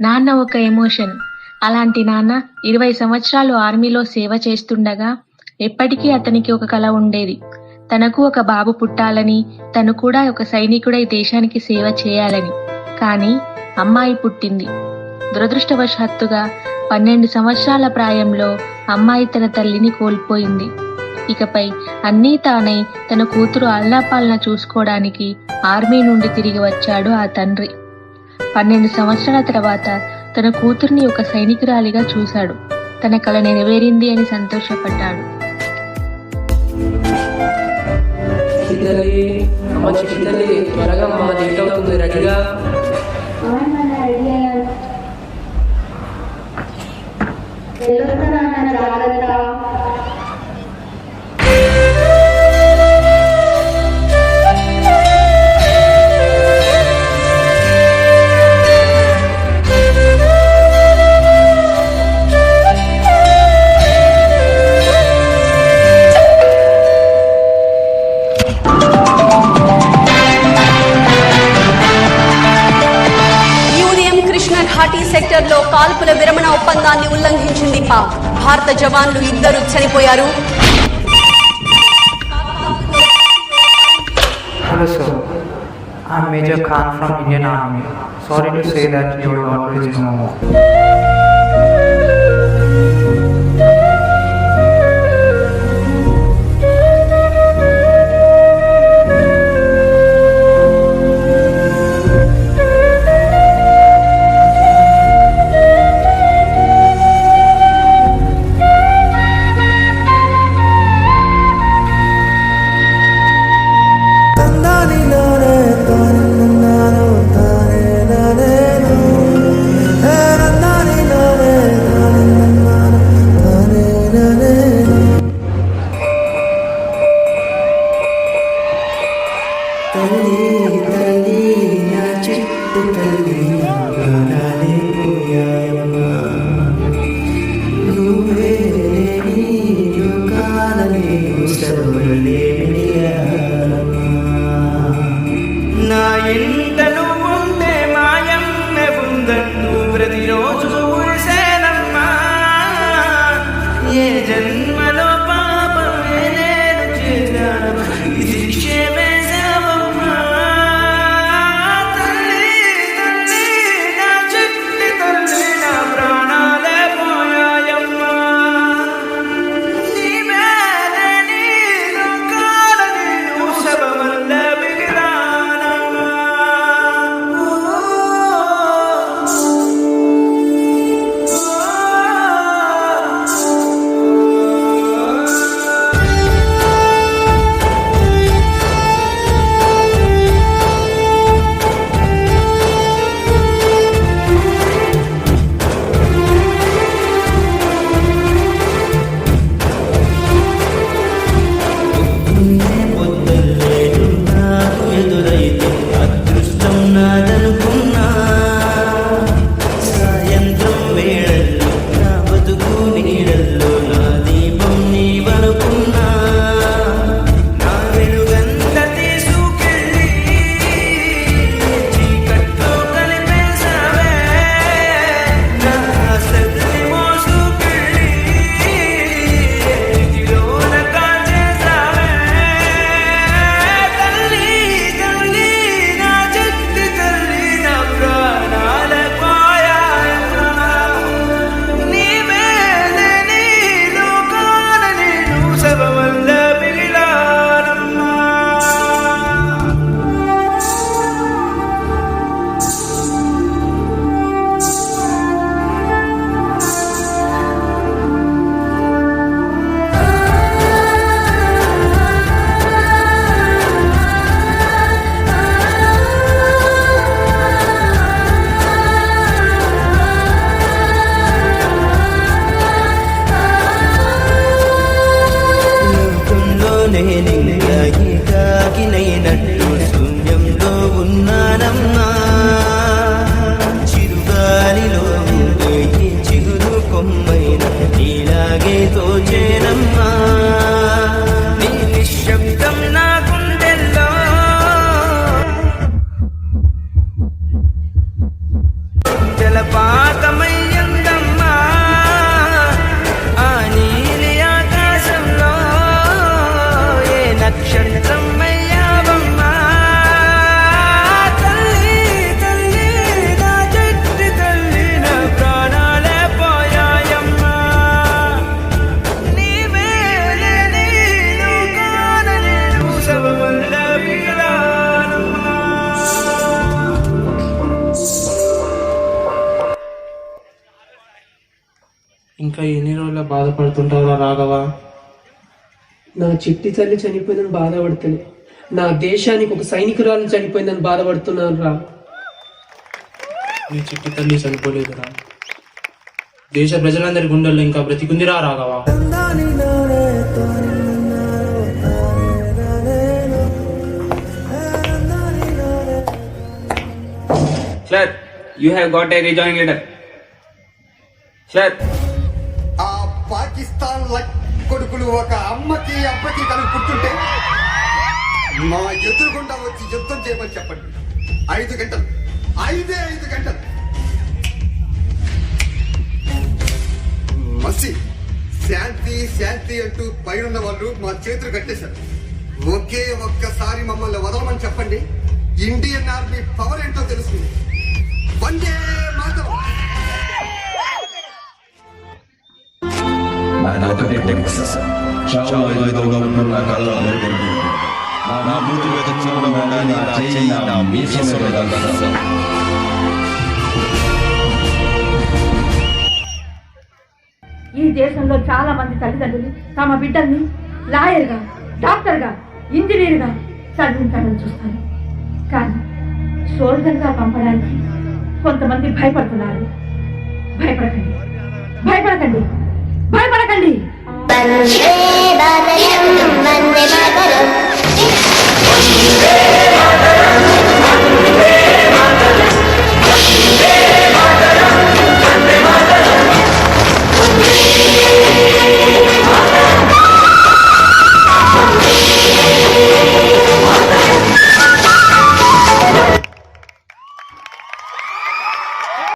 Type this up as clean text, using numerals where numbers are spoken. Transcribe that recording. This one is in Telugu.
నాన్న ఒక ఎమోషన్. అలాంటి నాన్న 20 సంవత్సరాలు ఆర్మీలో సేవ చేస్తుండగా ఎప్పటికీ అతనికి ఒక కల ఉండేది. తనకు ఒక బాబు పుట్టాలని, తను కూడా ఒక సైనికుడై దేశానికి సేవ చేయాలని. కానీ అమ్మాయి పుట్టింది. దురదృష్టవశాత్తుగా 12 సంవత్సరాల ప్రాయంలో అమ్మాయి తన తల్లిని కోల్పోయింది. ఇకపై అన్నీ తానై తన కూతురు ఆలనాపాలన చూసుకోవడానికి ఆర్మీ నుండి తిరిగి వచ్చాడు ఆ తండ్రి. 12 సంవత్సరాల తర్వాత తన కూతుర్ని ఒక సైనికురాలిగా చూశాడు. తన కల నెరవేరింది అని సంతోషపడ్డాడు. త్వరగా మమ్మ లేట్ అవుతుంది, రెడీగా. సెక్టర్లో కాల్పుల విరమణ ఒప్పందాన్ని ఉల్లంఘించింది పాక్. భారత జవాన్లు 2 చనిపోయారు. Hello sir, I'm Major Khan from Indian Army. Sorry to say that your daughter is no more. నా ఎంతను ఉంటే మాయమ్మ ఉందన్ను ప్రతిరోజు ఊసేనమ్మా. ఏ జన్మలో పాపమే నేను చేశాను, ఇది క్షేమేశావమ్మా. తల్లి తల్లి నా చుట్టితో జలపాతమయ్యందమ్మా ఆ నీలి ఆకాశంలో ఏ నక్షత్రం అయ్యావమ్మా తల్లి తల్లి నా చెట్టి తల్లి నా ప్రాణాలే పోయాయమ్మా నీవే లేని లోకాన నేను శవమల్ల వీరానమ్మా. ఇంకా ఎన్ని రోజుల బాధపడుతుంటావురా రాఘవ? నా చిట్టి తల్లి చనిపోయిందని బాధపడుతుంది. నా దేశానికి ఒక సైనికురాలు చనిపోయిందని బాధపడుతున్నాను రా. నీ చిట్టి తల్లి చనిపోలేదురా. దేశ ప్రజలందరి గుండెల్లో ఇంకా బ్రతికుందిరా Raghava. Sir, you have got a rejoining letter. Sir. ఆ పాకిస్తాన్ కొడుకులు ఒక అమ్మకి అబ్బకి కలిపి పుట్టుంటే మా ఎదురుగుండా వచ్చి యుద్ధం చేయమని చెప్పండి. 5 గంటలు 5 గంటలు మసి శాంతి శాంతి అంటూ పైనున్న వాళ్ళు మా చేతులు కట్టేశారు. ఒకే ఒక్కసారి మమ్మల్ని వదలమని చెప్పండి. ఇండియన్ ఆర్మీ పవర్ ఏంటో తెలుస్తుంది. వందే మాతరం. నాకొకటే టెక్స్ చావు ఎదురుగా ఉన్న నా కళ్ళ మెరుగు నా బూతు వెతుకులో ఉండాలి నా చెయ్యి నా మీసం వెదగలదు. ఈ దేశంలో చాలా మంది తల్లిదండ్రులు తమ బిడ్డల్ని లాయర్గా, డాక్టర్గా, ఇంజనీర్గా చదివించాలని చూస్తారు. కానీ సోల్జర్గా పంపడానికి కొంతమంది భయపడుతున్నారు. భయపడకండి, భయపడకండి, భయపడకండి.